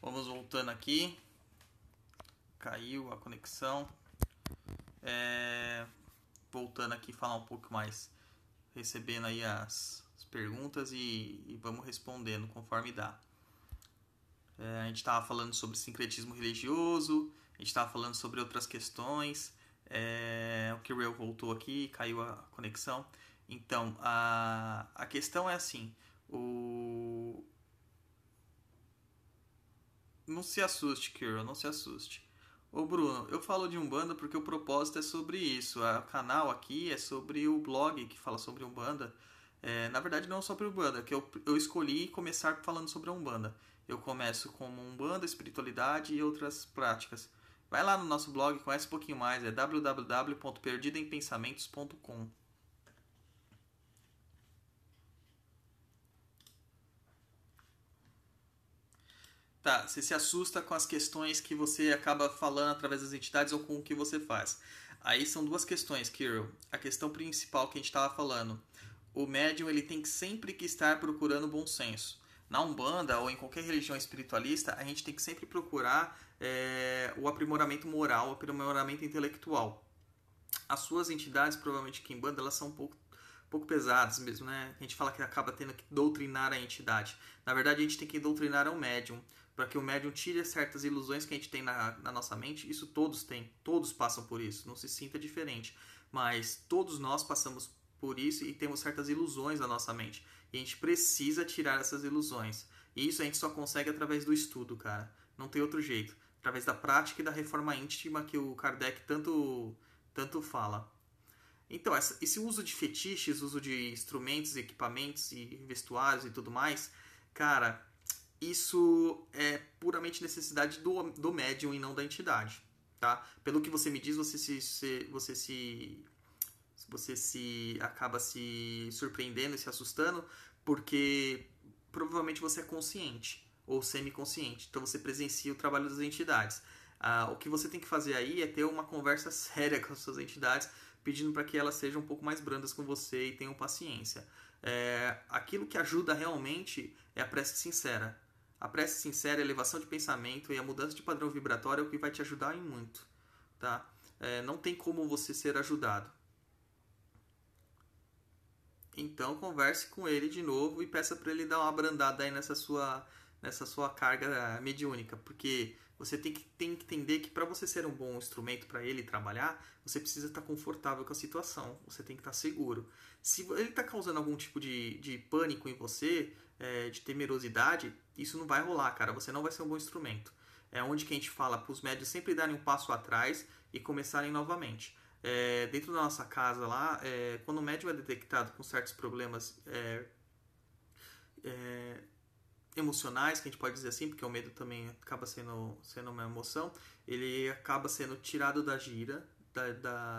Vamos voltando aqui. Caiu a conexão. Voltando aqui falar um pouco mais, recebendo aí as perguntas e vamos respondendo conforme dá. A gente estava falando sobre sincretismo religioso, a gente estava falando sobre outras questões. O Kirill voltou aqui, caiu a conexão. Então, a questão é assim, não se assuste, Kirill, não se assuste. Ô Bruno, eu falo de Umbanda porque o propósito é sobre isso. O canal aqui é sobre o blog que fala sobre Umbanda. Na verdade, não sobre Umbanda, que eu escolhi começar falando sobre a Umbanda. Eu começo com Umbanda, espiritualidade e outras práticas. Vai lá no nosso blog, conhece um pouquinho mais, é www.perdidoempensamentos.com. Tá, você se assusta com as questões que você acaba falando através das entidades ou com o que você faz. Aí são duas questões, Kirill. A questão principal que a gente estava falando. O médium ele tem que sempre que estar procurando bom senso. Na Umbanda ou em qualquer religião espiritualista, a gente tem que sempre procurar o aprimoramento moral, o aprimoramento intelectual. As suas entidades, provavelmente aqui em Umbanda, elas são um pouco pesadas mesmo, né? A gente fala que acaba tendo que doutrinar a entidade. Na verdade, a gente tem que doutrinar ao médium, para que o médium tire certas ilusões que a gente tem na nossa mente. Isso todos têm, todos passam por isso, não se sinta diferente. Mas todos nós passamos por isso e temos certas ilusões na nossa mente. E a gente precisa tirar essas ilusões. E isso a gente só consegue através do estudo, cara. Não tem outro jeito. Através da prática e da reforma íntima que o Kardec tanto fala. Então, esse uso de fetiches, uso de instrumentos, equipamentos e vestuários e tudo mais, cara, isso é puramente necessidade do médium e não da entidade, tá? Pelo que você me diz, você se acaba se surpreendendo e se assustando porque provavelmente você é consciente ou semiconsciente, então você presencia o trabalho das entidades. O que você tem que fazer aí é ter uma conversa séria com as suas entidades, pedindo para que elas sejam um pouco mais brandas com você e tenham paciência. Aquilo que ajuda realmente é a prece sincera. A prece sincera, a elevação de pensamento e a mudança de padrão vibratório é o que vai te ajudar em muito, tá? Não tem como você ser ajudado. Então converse com ele de novo e peça para ele dar uma abrandada aí nessa sua carga mediúnica, porque você tem que entender que para você ser um bom instrumento para ele trabalhar, você precisa estar confortável com a situação, você tem que estar seguro. Se ele está causando algum tipo de pânico em você, de temerosidade, isso não vai rolar, cara, você não vai ser um bom instrumento. É onde que a gente fala para os médios sempre darem um passo atrás e começarem novamente. Dentro da nossa casa lá, quando o médium é detectado com certos problemas emocionais, que a gente pode dizer assim, porque o medo também acaba sendo uma emoção, ele acaba sendo tirado da gira,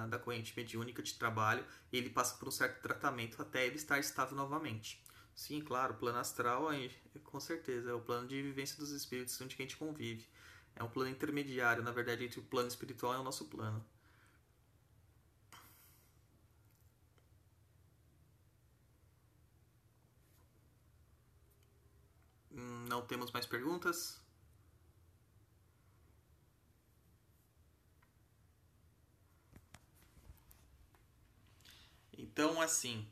da corrente mediúnica de trabalho, e ele passa por um certo tratamento até ele estar estável novamente. Sim, claro, o plano astral, com certeza, é o plano de vivência dos espíritos onde a gente convive. É um plano intermediário, na verdade, entre o plano espiritual e o nosso plano. Não temos mais perguntas? Então, assim,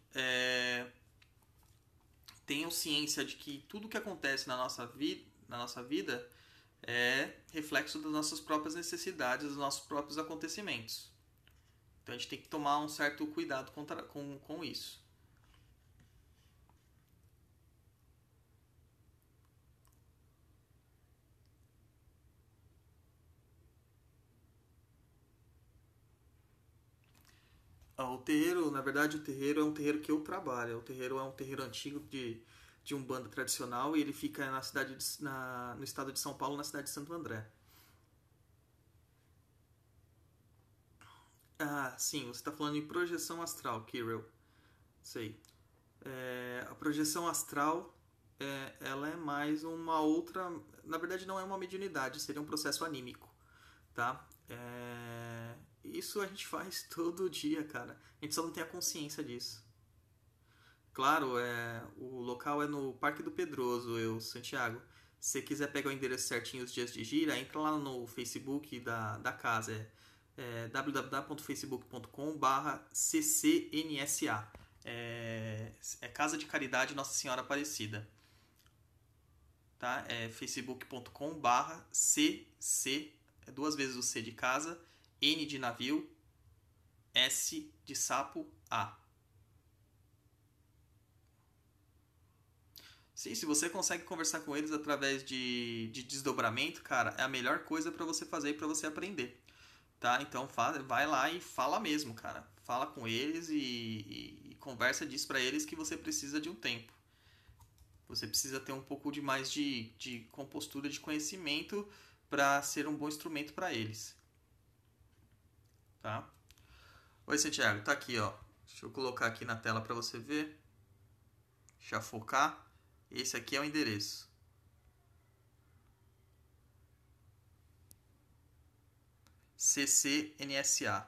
tenham ciência de que tudo que acontece na nossa vida é reflexo das nossas próprias necessidades, dos nossos próprios acontecimentos. Então a gente tem que tomar um certo cuidado com isso. O terreiro, na verdade, o terreiro é um terreiro que eu trabalho. O terreiro é um terreiro antigo de Umbanda tradicional e ele fica no estado de São Paulo, na cidade de Santo André. Ah, sim, você está falando em projeção astral, Kirill. Sei. A projeção astral, ela é mais uma outra. Na verdade, não é uma mediunidade, seria um processo anímico, tá? Isso a gente faz todo dia, cara. A gente só não tem a consciência disso. Claro, o local é no Parque do Pedroso, Santiago. Se você quiser pegar o endereço certinho, os dias de gira, entra lá no Facebook da casa, www.facebook.com/ccnsa. É Casa de Caridade Nossa Senhora Aparecida. Tá? É facebook.com/cc, duas vezes o C de casa, N de navio, S de sapo, A. Sim, se você consegue conversar com eles através de desdobramento, cara, é a melhor coisa para você fazer e para você aprender, tá? Então vai lá e fala mesmo, cara. Fala com eles e conversa, diz para eles que você precisa de um tempo. Você precisa ter um pouco de mais de compostura, de conhecimento para ser um bom instrumento para eles, tá? Oi, Santiago, tá aqui, ó. Deixa eu colocar aqui na tela para você ver. Deixa eu focar. Esse aqui é o endereço. CCNSA.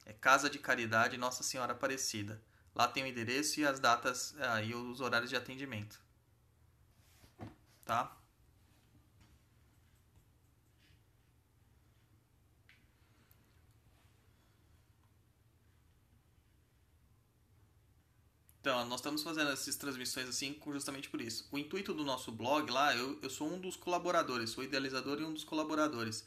É Casa de Caridade Nossa Senhora Aparecida. Lá tem o endereço e as datas e os horários de atendimento. Tá? Então, nós estamos fazendo essas transmissões assim justamente por isso. O intuito do nosso blog lá, eu sou um dos colaboradores, sou idealizador e um dos colaboradores.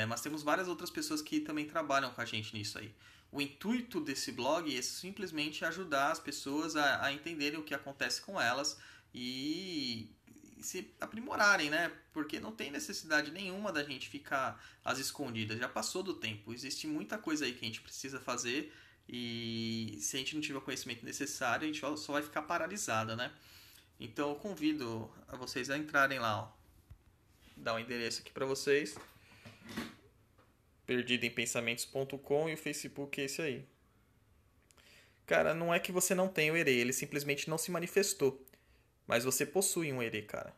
Mas temos várias outras pessoas que também trabalham com a gente nisso aí. O intuito desse blog é simplesmente ajudar as pessoas a entenderem o que acontece com elas e se aprimorarem, né? Porque não tem necessidade nenhuma da gente ficar às escondidas. Já passou do tempo. Existe muita coisa aí que a gente precisa fazer e se a gente não tiver o conhecimento necessário, a gente só vai ficar paralisado, né? Então eu convido a vocês a entrarem lá, ó. Dar um endereço aqui para vocês. Perdidoempensamentos.com e o Facebook é esse aí. Cara, não é que você não tem o Ere, ele simplesmente não se manifestou. Mas você possui um Ere, cara.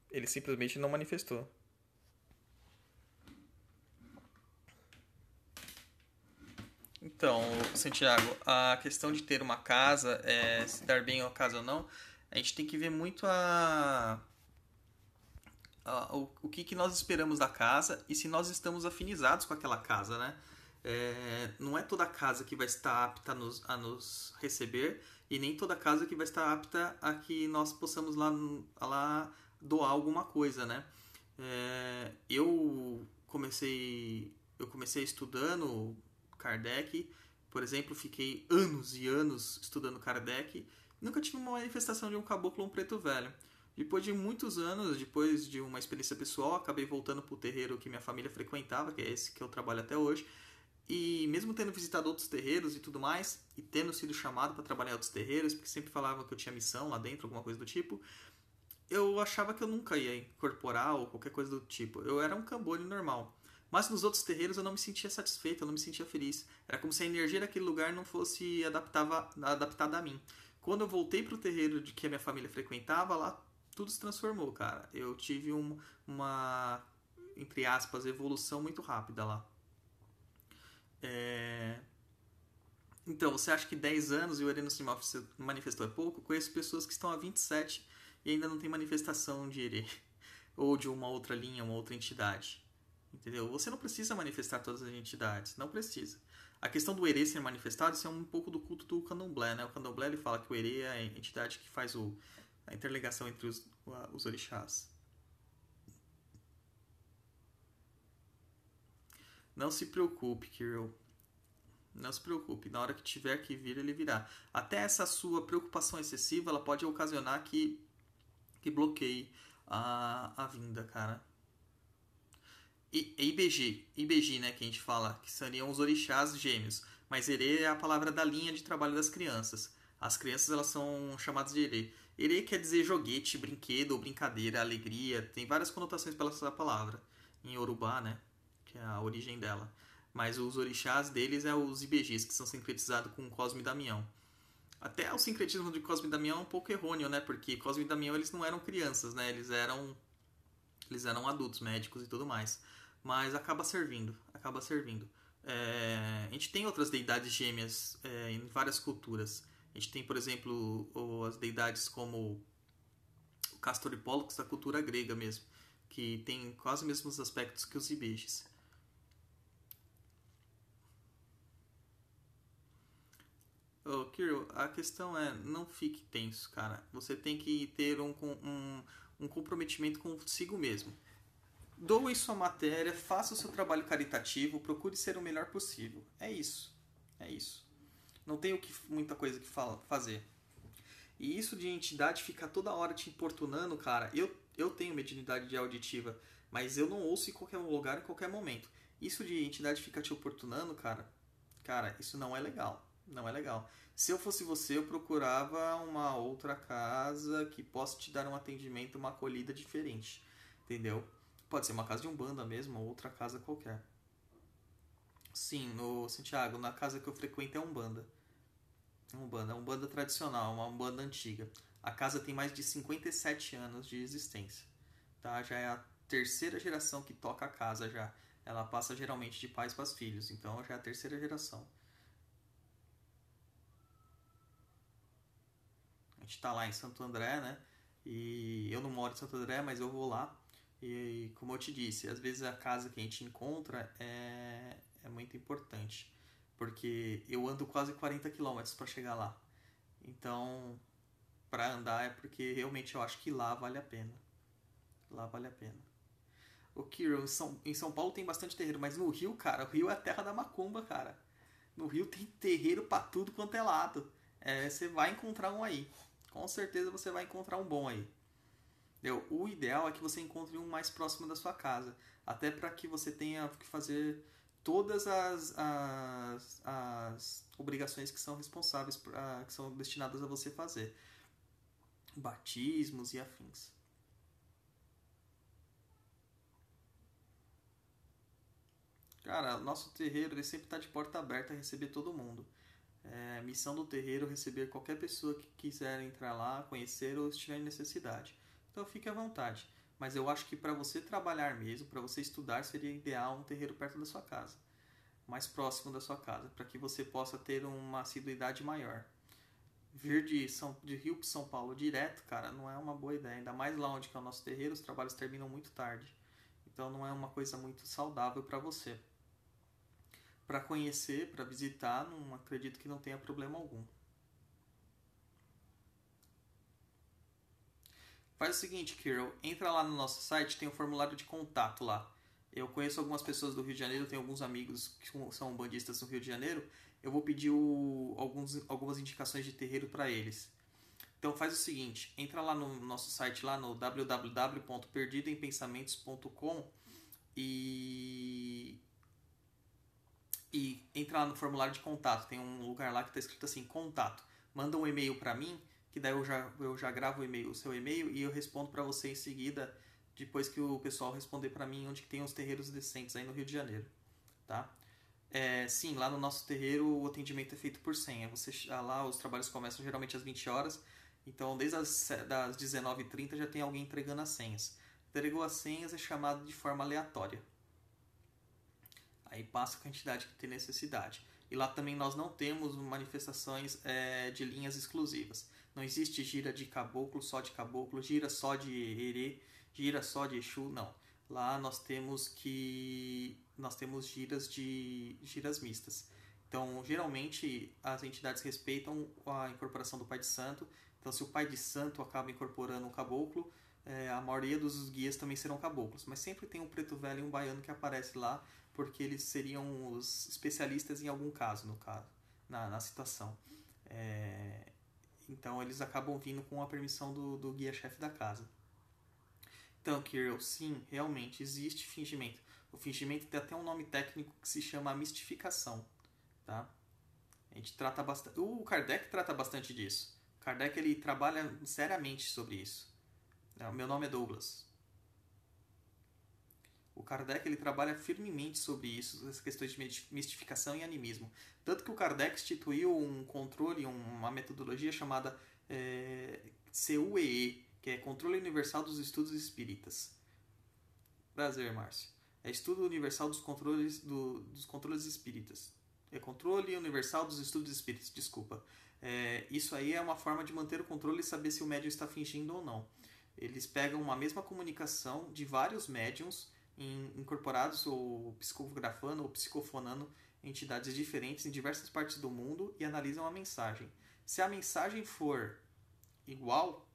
Ele simplesmente não manifestou. Então, Santiago, a questão de ter uma casa, se dar bem a casa ou não, a gente tem que ver muito o que nós esperamos da casa e se nós estamos afinizados com aquela casa, né? Não é toda casa que vai estar apta a nos receber e nem toda casa que vai estar apta a que nós possamos lá doar alguma coisa, né? Eu comecei estudando Kardec, por exemplo, fiquei anos e anos estudando Kardec, nunca tive uma manifestação de um caboclo ou um preto velho. Depois de muitos anos, depois de uma experiência pessoal, acabei voltando para o terreiro que minha família frequentava, que é esse que eu trabalho até hoje. E mesmo tendo visitado outros terreiros e tudo mais, e tendo sido chamado para trabalhar em outros terreiros, porque sempre falavam que eu tinha missão lá dentro, alguma coisa do tipo, eu achava que eu nunca ia incorporar ou qualquer coisa do tipo. Eu era um cambone normal. Mas nos outros terreiros eu não me sentia satisfeito, eu não me sentia feliz. Era como se a energia daquele lugar não fosse adaptada a mim. Quando eu voltei pro terreiro de que a minha família frequentava, lá tudo se transformou, cara. Eu tive uma, entre aspas, evolução muito rápida lá. É... Então, você acha que 10 anos e o Ere não se manifestou é pouco? Eu conheço pessoas que estão há 27 e ainda não tem manifestação de Ere. Ou de uma outra linha, uma outra entidade. Entendeu? Você não precisa manifestar todas as entidades, não precisa. A questão do Ere ser manifestado, isso é um pouco do culto do Candomblé, né? O Candomblé ele fala que o Ere é a entidade que faz a interligação entre os orixás. Não se preocupe, Kirill. Não se preocupe, na hora que tiver que vir, ele virá. Até essa sua preocupação excessiva, ela pode ocasionar que bloqueie a vinda, cara. IBG, né, que a gente fala, que seriam os orixás gêmeos. Mas Ere é a palavra da linha de trabalho das crianças. As crianças, elas são chamadas de Ere. Ere quer dizer joguete, brinquedo ou brincadeira, alegria. Tem várias conotações pela essa palavra. Em Yorubá, né, que é a origem dela. Mas os orixás deles é os IBGs, que são sincretizados com Cosme e Damião. Até o sincretismo de Cosme e Damião é um pouco errôneo, né? Porque Cosme e Damião, eles não eram crianças, né? Eles eram adultos, médicos e tudo mais. Mas acaba servindo, acaba servindo. A gente tem outras deidades gêmeas em várias culturas. A gente tem, por exemplo, as deidades como Castor e Pollux da cultura grega mesmo, que tem quase os mesmos aspectos que os ibexes. Ô, Kirill, a questão é, não fique tenso, cara. Você tem que ter um comprometimento consigo mesmo. Doe sua matéria, faça o seu trabalho caritativo, procure ser o melhor possível. É isso. É isso. Não tem muita coisa que fazer. E isso de entidade ficar toda hora te importunando, cara. Eu tenho mediunidade auditiva, mas eu não ouço em qualquer lugar, em qualquer momento. Isso de entidade ficar te importunando, cara, isso não é legal. Não é legal. Se eu fosse você, eu procurava uma outra casa que possa te dar um atendimento, uma acolhida diferente. Entendeu? Pode ser uma casa de umbanda mesmo, ou outra casa qualquer. Sim, no Santiago, na casa que eu frequento é umbanda. É umbanda tradicional, uma umbanda antiga. A casa tem mais de 57 anos de existência. Tá? Já é a terceira geração que toca a casa já. Ela passa geralmente de pais para os filhos, então já é a terceira geração. A gente tá lá em Santo André, né? E eu não moro em Santo André, mas eu vou lá. E como eu te disse, às vezes a casa que a gente encontra é muito importante. Porque eu ando quase 40 quilômetros para chegar lá. Então, para andar é porque realmente eu acho que lá vale a pena. Lá vale a pena. O Kiro, em São Paulo tem bastante terreiro, mas no Rio, cara, o Rio é a terra da macumba, cara. No Rio tem terreiro pra tudo quanto é lado. Você vai encontrar um aí. Com certeza você vai encontrar um bom aí. Entendeu? O ideal é que você encontre um mais próximo da sua casa. Até para que você tenha que fazer todas as obrigações que são responsáveis, que são destinadas a você fazer. Batismos e afins. Cara, nosso terreiro ele sempre está de porta aberta a receber todo mundo. A missão do terreiro é receber qualquer pessoa que quiser entrar lá, conhecer ou estiver em necessidade. Então fique à vontade. Mas eu acho que para você trabalhar mesmo, para você estudar, seria ideal um terreiro perto da sua casa, mais próximo da sua casa, para que você possa ter uma assiduidade maior. Vir de Rio para São Paulo direto, cara, não é uma boa ideia. Ainda mais lá onde que é o nosso terreiro, os trabalhos terminam muito tarde. Então não é uma coisa muito saudável para você. Para conhecer, para visitar, não acredito que não tenha problema algum. Faz o seguinte, Carol, entra lá no nosso site, tem um formulário de contato lá. Eu conheço algumas pessoas do Rio de Janeiro, tenho alguns amigos que são bandistas do Rio de Janeiro. Eu vou pedir algumas indicações de terreiro para eles. Então faz o seguinte, entra lá no nosso site lá no www.perdidoempensamentos.com e entra lá no formulário de contato. Tem um lugar lá que está escrito assim, contato. Manda um e-mail para mim, que daí eu já gravo o seu e-mail e eu respondo para você em seguida, depois que o pessoal responder para mim onde que tem os terreiros decentes aí no Rio de Janeiro. Tá? Sim, lá no nosso terreiro o atendimento é feito por senha. Lá os trabalhos começam geralmente às 20 horas, então desde das 19h30 já tem alguém entregando as senhas. Entregou as senhas é chamado de forma aleatória. Aí passa a quantidade que tem necessidade. E lá também nós não temos manifestações de linhas exclusivas. Não existe gira de caboclo, gira só de herê, gira só de Exu, não. Lá nós temos giras mistas. Então, geralmente as entidades respeitam a incorporação do Pai de Santo. Então, se o Pai de Santo acaba incorporando um caboclo, a maioria dos guias também serão caboclos. Mas sempre tem um preto velho e um baiano que aparece lá, porque eles seriam os especialistas em algum caso, na situação. Então eles acabam vindo com a permissão do guia-chefe da casa. Então, Kirill, sim, realmente existe fingimento. O fingimento tem até um nome técnico que se chama mistificação. Tá? A gente trata bastante. O Kardec trata bastante disso. O Kardec ele trabalha seriamente sobre isso. Meu nome é Douglas. O Kardec ele trabalha firmemente sobre isso, essas questões de mistificação e animismo. Tanto que o Kardec instituiu um controle, uma metodologia chamada CUEE, que é Controle Universal dos Estudos Espíritas. Prazer, Márcio. É Estudo Universal dos Controles Espíritas. É Controle Universal dos Estudos Espíritas, desculpa. Isso aí é uma forma de manter o controle e saber se o médium está fingindo ou não. Eles pegam uma mesma comunicação de vários médiums incorporados ou psicografando ou psicofonando entidades diferentes em diversas partes do mundo e analisam a mensagem. Se a mensagem for igual,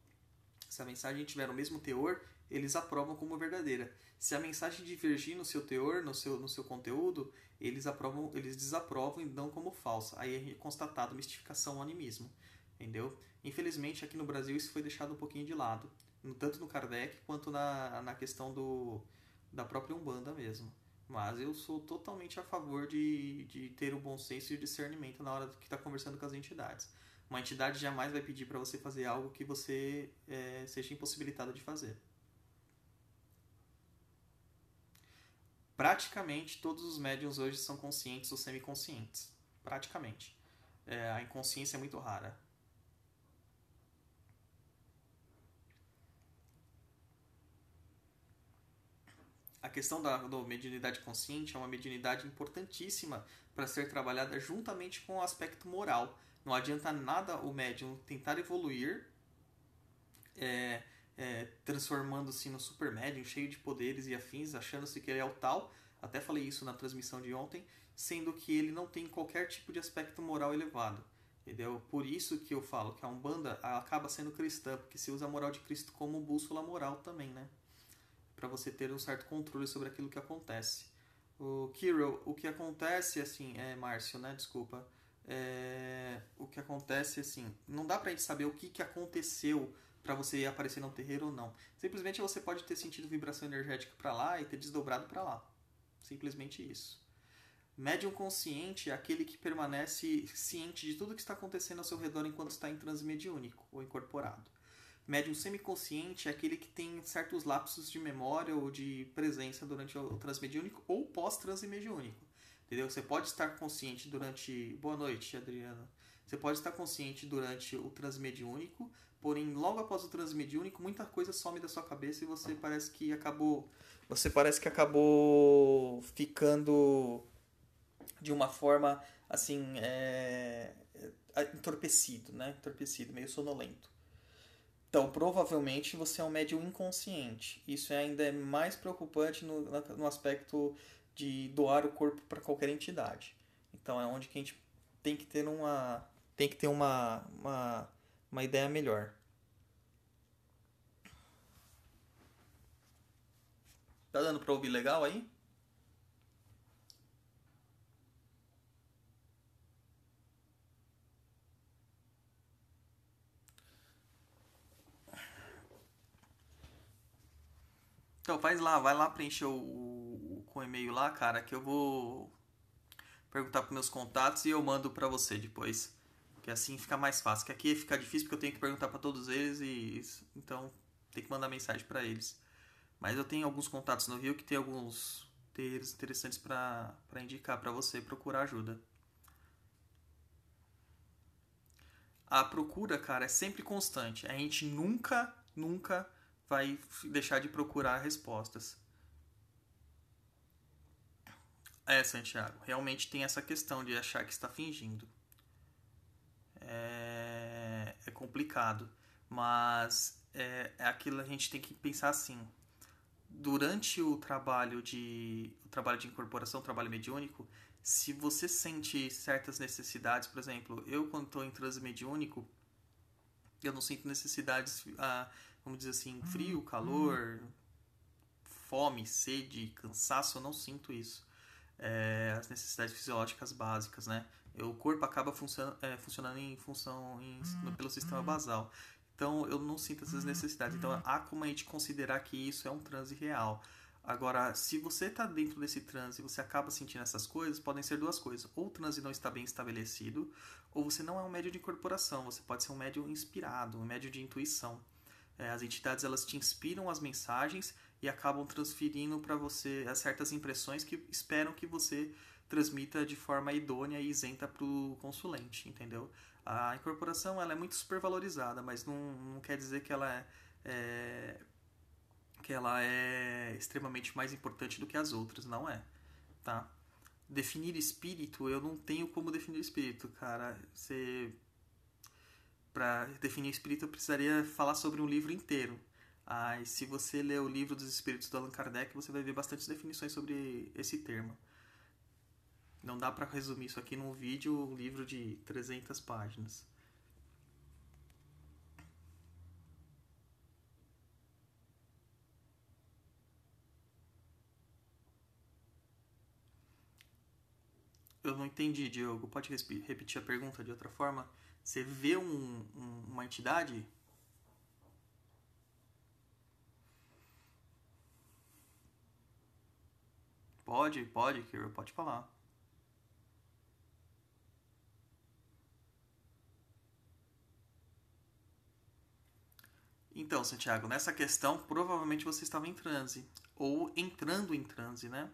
se a mensagem tiver o mesmo teor, eles aprovam como verdadeira. Se a mensagem divergir no seu teor, no seu conteúdo, eles desaprovam e dão como falsa. Aí é constatado mistificação ou animismo. Entendeu? Infelizmente, aqui no Brasil isso foi deixado um pouquinho de lado. Tanto no Kardec quanto na questão da própria Umbanda mesmo. Mas eu sou totalmente a favor de ter o bom senso e o discernimento na hora que está conversando com as entidades. Uma entidade jamais vai pedir para você fazer algo que você seja impossibilitado de fazer. Praticamente todos os médiums hoje são conscientes ou semiconscientes. Praticamente. A inconsciência é muito rara. A questão da mediunidade consciente é uma mediunidade importantíssima para ser trabalhada juntamente com o aspecto moral. Não adianta nada o médium tentar evoluir, transformando-se no super médium, cheio de poderes e afins, achando-se que ele é o tal. Até falei isso na transmissão de ontem, sendo que ele não tem qualquer tipo de aspecto moral elevado. Entendeu? Por isso que eu falo que a Umbanda acaba sendo cristã, porque se usa a moral de Cristo como bússola moral também, né? Para você ter um certo controle sobre aquilo que acontece. O Kirill, o que acontece, assim, Márcio, né? Desculpa. O que acontece, assim, não dá pra gente saber o que aconteceu para você aparecer no terreiro ou não. Simplesmente você pode ter sentido vibração energética para lá e ter desdobrado para lá. Simplesmente isso. Médium consciente é aquele que permanece ciente de tudo que está acontecendo ao seu redor enquanto está em transe mediúnico ou incorporado. Médium semiconsciente é aquele que tem certos lapsos de memória ou de presença durante o transe mediúnico ou pós-transe mediúnico. Entendeu? Você pode estar consciente durante... Boa noite, Adriana. Você pode estar consciente durante o transe mediúnico, porém, logo após o transe mediúnico, muita coisa some da sua cabeça e você parece que acabou... Você parece que acabou ficando de uma forma, assim, entorpecido, né? Entorpecido, meio sonolento. Então, provavelmente você é um médium inconsciente. Isso ainda é mais preocupante no aspecto de doar o corpo para qualquer entidade. Então, é onde que a gente tem que ter uma ideia melhor. Tá dando para ouvir legal aí? Então, vai lá preencher com o e-mail lá, cara, que eu vou perguntar para meus contatos e eu mando para você depois. Que assim fica mais fácil. Que aqui fica difícil porque eu tenho que perguntar para todos eles e então tem que mandar mensagem para eles. Mas eu tenho alguns contatos no Rio que tem alguns terreiros interessantes para indicar para você procurar ajuda. A procura, cara, é sempre constante. A gente nunca vai deixar de procurar respostas. Santiago, realmente tem essa questão de achar que está fingindo. É complicado, mas é aquilo, a gente tem que pensar assim. Durante o trabalho de incorporação, o trabalho mediúnico, se você sente certas necessidades, por exemplo, eu quando estou em transe mediúnico, eu não sinto necessidades, vamos dizer assim, frio, calor, fome, sede, cansaço, eu não sinto isso. As necessidades fisiológicas básicas, né? O corpo acaba funcionando pelo sistema basal. Então eu não sinto essas necessidades. Então há como a gente considerar que isso é um transe real. Agora, se você está dentro desse transe e você acaba sentindo essas coisas, podem ser duas coisas. Ou o transe não está bem estabelecido, ou você não é um médium de incorporação. Você pode ser um médium inspirado, um médium de intuição. As entidades elas te inspiram as mensagens e acabam transferindo para você certas impressões que esperam que você transmita de forma idônea e isenta para o consulente, entendeu? A incorporação ela é muito supervalorizada, mas não quer dizer que ela é extremamente mais importante do que as outras, não é, tá? Definir espírito, eu não tenho como definir espírito, cara. Para definir espírito eu precisaria falar sobre um livro inteiro. Se você ler o livro dos Espíritos do Allan Kardec, você vai ver bastantes definições sobre esse termo. Não dá para resumir isso aqui num vídeo, um livro de 300 páginas. Eu não entendi, Diogo. Pode repetir a pergunta de outra forma? Você vê uma entidade? Pode, Kiro, pode falar. Então, Santiago, nessa questão, provavelmente você estava em transe. Ou entrando em transe, né?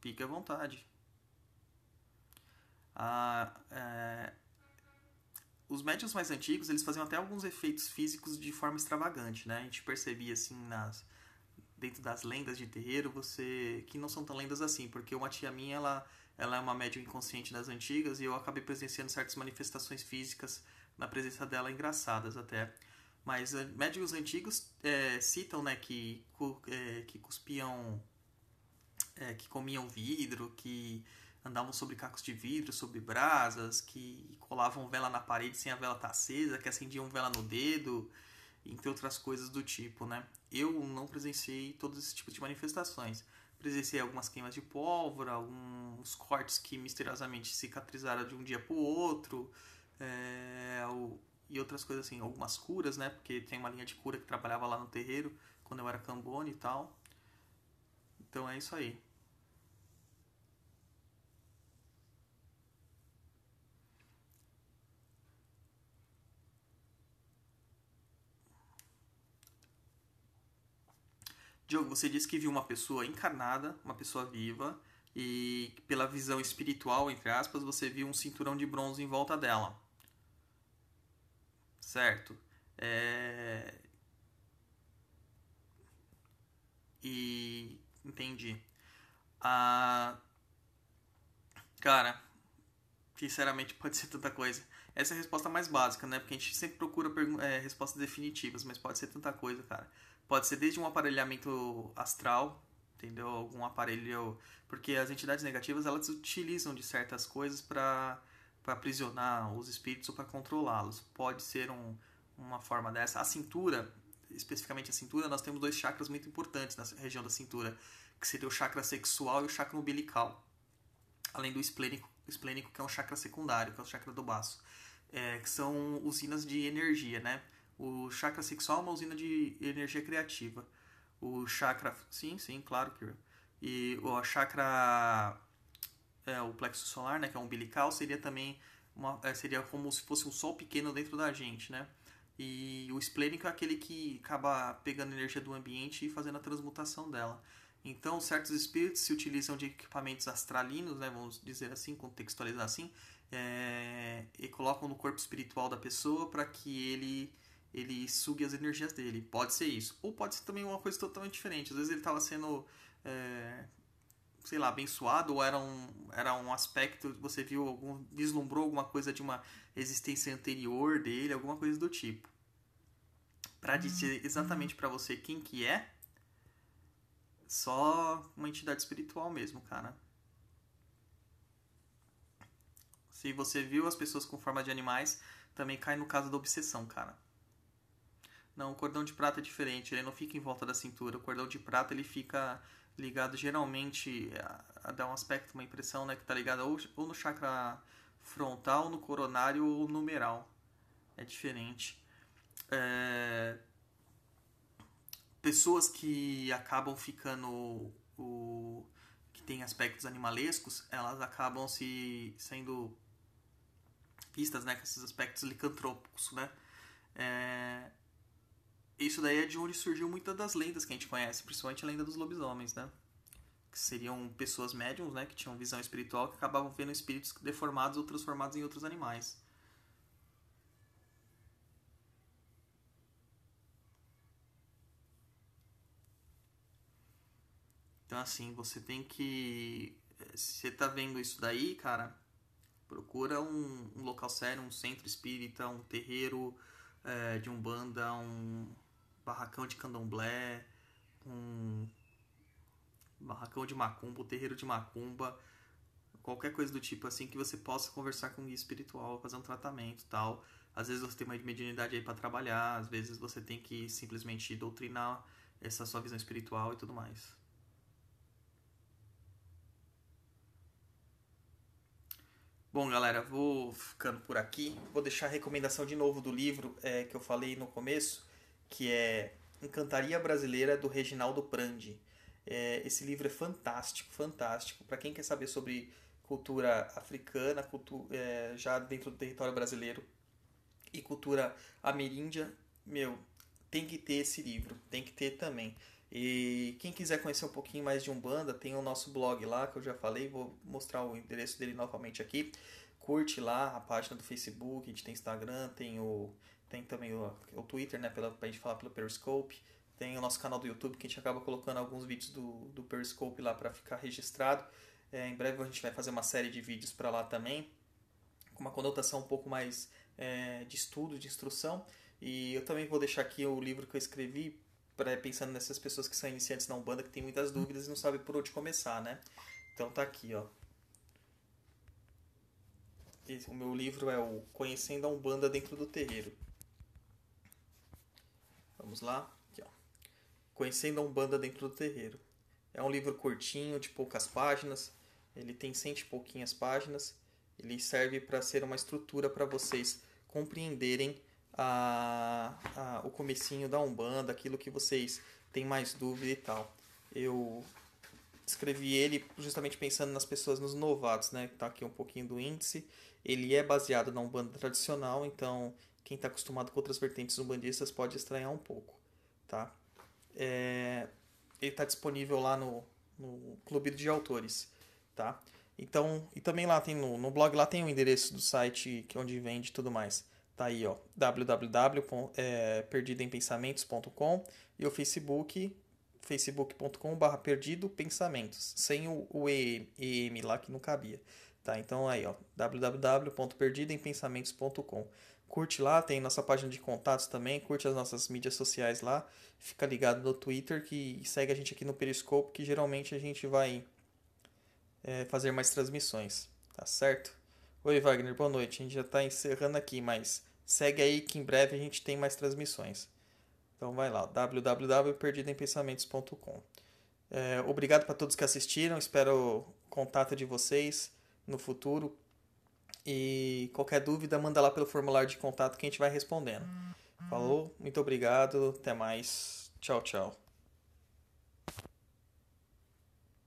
Fique à vontade. Ah, é, os médiuns mais antigos, eles faziam até alguns efeitos físicos de forma extravagante, né? A gente percebia, assim, dentro das lendas de terreiro, que não são tão lendas assim, porque uma tia minha, ela é uma médium inconsciente das antigas e eu acabei presenciando certas manifestações físicas na presença dela, engraçadas até. Mas médiuns antigos citam, né, que cuspiam, que comiam vidro, que andavam sobre cacos de vidro, sobre brasas, que colavam vela na parede sem a vela estar acesa, que acendiam vela no dedo, entre outras coisas do tipo, né? Eu não presenciei todos esses tipos de manifestações. Presenciei algumas queimas de pólvora, alguns cortes que misteriosamente cicatrizaram de um dia para o outro, e outras coisas assim, algumas curas, né? Porque tem uma linha de cura que trabalhava lá no terreiro quando eu era cambone e tal. Então é isso aí. Diogo, você disse que viu uma pessoa encarnada, uma pessoa viva, e pela visão espiritual, entre aspas, você viu um cinturão de bronze em volta dela, certo? É... E entendi. Ah, cara, sinceramente pode ser tanta coisa. Essa é a resposta mais básica, né? Porque a gente sempre procura respostas definitivas, mas pode ser tanta coisa, cara. Pode ser desde um aparelhamento astral, entendeu? Algum aparelho. Porque as entidades negativas elas utilizam de certas coisas para aprisionar os espíritos ou para controlá-los. Pode ser uma forma dessa. A cintura, especificamente a cintura, nós temos dois chakras muito importantes na região da cintura, que seria o chakra sexual e o chakra umbilical, além do esplênico, que é um chakra secundário, que é o chakra do baço, que são usinas de energia, né? O chakra sexual é uma usina de energia criativa. O chakra, sim, sim, claro que. E o chakra, o plexo solar, né, que é o umbilical, seria também seria como se fosse um sol pequeno dentro da gente, né? E o esplênico é aquele que acaba pegando energia do ambiente e fazendo a transmutação dela. Então, certos espíritos se utilizam de equipamentos astralinos, né, vamos dizer assim, contextualizar assim, e colocam no corpo espiritual da pessoa para que ele sugue as energias dele. Pode ser isso. Ou pode ser também uma coisa totalmente diferente. Às vezes ele estava sendo, sei lá, abençoado, ou era um aspecto, você vislumbrou alguma coisa de uma existência anterior dele, alguma coisa do tipo. Para dizer exatamente para você quem que é, só uma entidade espiritual mesmo, cara. Se você viu as pessoas com forma de animais, também cai no caso da obsessão, cara. Não, o cordão de prata é diferente, ele não fica em volta da cintura. O cordão de prata ele fica ligado geralmente a dar um aspecto, uma impressão, né, que tá ligado ou no chakra frontal, no coronário ou numeral. É diferente. É, pessoas que acabam ficando que tem aspectos animalescos, elas acabam se sendo vistas, né, com esses aspectos licantrópicos, né? É, isso daí é de onde surgiu muitas das lendas que a gente conhece, principalmente a lenda dos lobisomens, né? Que seriam pessoas médiums, né, que tinham visão espiritual, que acabavam vendo espíritos deformados ou transformados em outros animais. Então, assim, você tem que. Se você tá vendo isso daí, cara, Procura um local sério, um centro espírita, um terreiro de umbanda, um barracão de candomblé, um barracão de macumba, um terreiro de macumba, qualquer coisa do tipo assim que você possa conversar com um guia espiritual, fazer um tratamento e tal. Às vezes você tem uma mediunidade aí para trabalhar, às vezes você tem que simplesmente doutrinar essa sua visão espiritual e tudo mais. Bom, galera, vou ficando por aqui. Vou deixar a recomendação de novo do livro que eu falei no começo, que é Encantaria Brasileira, do Reginaldo Prandi. Esse livro é fantástico, fantástico. Para quem quer saber sobre cultura africana, já dentro do território brasileiro, e cultura ameríndia, meu, tem que ter esse livro, tem que ter também. E quem quiser conhecer um pouquinho mais de Umbanda, tem o nosso blog lá, que eu já falei, vou mostrar o endereço dele novamente aqui. Curte lá a página do Facebook, a gente tem Instagram, tem também o Twitter, né, pra gente falar pelo Periscope. Tem o nosso canal do YouTube, que a gente acaba colocando alguns vídeos do Periscope lá para ficar registrado. Em breve a gente vai fazer uma série de vídeos para lá também, com uma conotação um pouco mais de estudo, de instrução. E eu também vou deixar aqui o livro que eu escrevi, pensando nessas pessoas que são iniciantes na Umbanda, que tem muitas dúvidas e não sabem por onde começar, né? Então tá aqui, ó. O meu livro é o Conhecendo a Umbanda Dentro do Terreiro. Vamos lá. Aqui, ó. Conhecendo a Umbanda Dentro do Terreiro. É um livro curtinho, de poucas páginas. Ele tem 100 e pouquinhas páginas. Ele serve para ser uma estrutura para vocês compreenderem o comecinho da Umbanda, aquilo que vocês têm mais dúvida e tal. Eu escrevi ele justamente pensando nas pessoas, nos novatos, né? Tá aqui um pouquinho do índice. Ele é baseado na Umbanda tradicional, então quem está acostumado com outras vertentes umbandistas pode estranhar um pouco, tá? Ele está disponível lá no Clube de Autores, tá? Então, e também lá tem no blog, lá tem o endereço do site onde vende e tudo mais. Tá aí, ó, www.perdidoempensamentos.com e o Facebook, facebook.com/perdidopensamentos, sem o EM lá que não cabia. Tá, então aí, ó, www.perdidoempensamentos.com. Curte lá, tem nossa página de contatos também, curte as nossas mídias sociais lá, fica ligado no Twitter e segue a gente aqui no Periscope, que geralmente a gente vai fazer mais transmissões, tá certo? Oi, Wagner, boa noite. A gente já está encerrando aqui, mas segue aí que em breve a gente tem mais transmissões. Então vai lá, www.perdidoempensamentos.com. Obrigado para todos que assistiram, espero o contato de vocês no futuro. E qualquer dúvida, manda lá pelo formulário de contato que a gente vai respondendo. Falou, muito obrigado, até mais. Tchau, tchau.